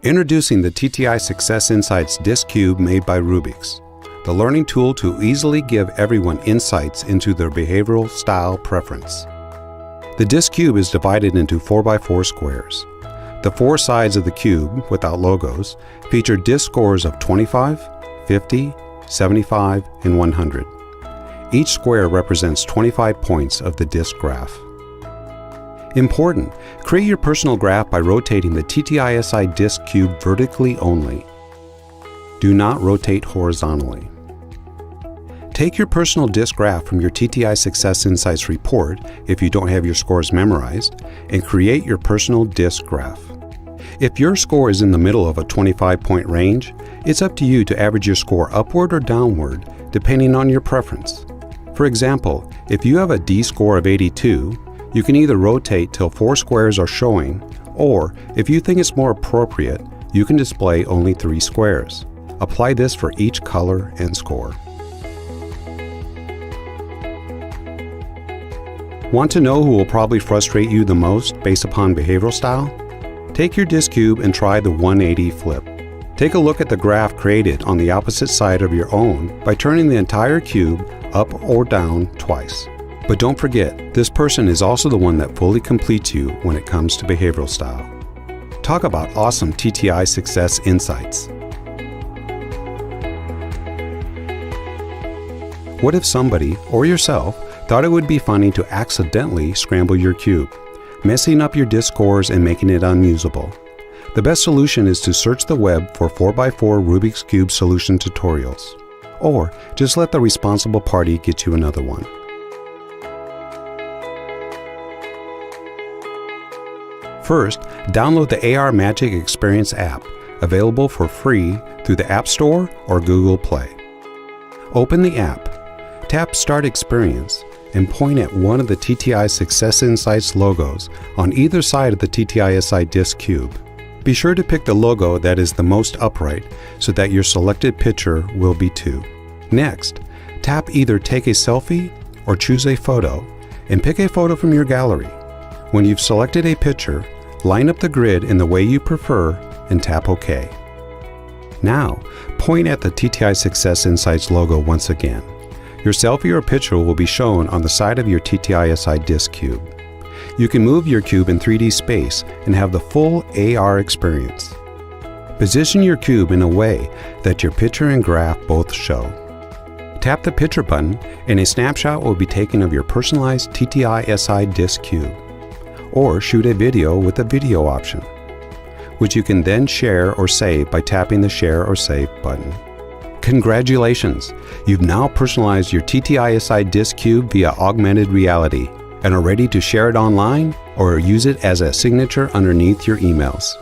Introducing the TTI Success Insights Disc Cube made by Rubik's, the learning tool to easily give everyone insights into their behavioral style preference. The disc cube is divided into 4x4 squares. The four sides of the cube, without logos, feature disc scores of 25, 50, 75, and 100. Each square represents 25 points of the disc graph. Important: create your personal graph by rotating the TTISI disc cube vertically only. Do not rotate horizontally. Take your personal disc graph from your TTI Success Insights report, if you don't have your scores memorized, and create your personal disc graph. If your score is in the middle of a 25-point range, it's up to you to average your score upward or downward, depending on your preference. For example, if you have a D score of 82, you can either rotate till 4 squares are showing, or if you think it's more appropriate, you can display only 3 squares. Apply this for each color and score. Want to know who will probably frustrate you the most based upon behavioral style? Take your disc cube and try the 180 flip. Take a look at the graph created on the opposite side of your own by turning the entire cube up or down twice. But don't forget, this person is also the one that fully completes you when it comes to behavioral style. Talk about awesome TTI Success Insights. What if somebody, or yourself, thought it would be funny to accidentally scramble your cube, messing up your disc scores and making it unusable? The best solution is to search the web for 4x4 Rubik's Cube solution tutorials, or just let the responsible party get you another one. First, download the AR Magic Experience app, available for free through the App Store or Google Play. Open the app, tap Start Experience, and point at one of the TTI Success Insights logos on either side of the TTISI disc cube. Be sure to pick the logo that is the most upright so that your selected picture will be 2. Next, tap either Take a Selfie or Choose a Photo and pick a photo from your gallery. When you've selected a picture, line up the grid in the way you prefer and tap OK. Now, point at the TTI Success Insights logo once again. Your selfie or picture will be shown on the side of your TTISI disc cube. You can move your cube in 3D space and have the full AR experience. Position your cube in a way that your picture and graph both show. Tap the picture button and a snapshot will be taken of your personalized TTISI disc cube. Or shoot a video with the video option, which you can then share or save by tapping the Share or Save button. Congratulations! You've now personalized your TTISI disc cube via augmented reality and are ready to share it online or use it as a signature underneath your emails.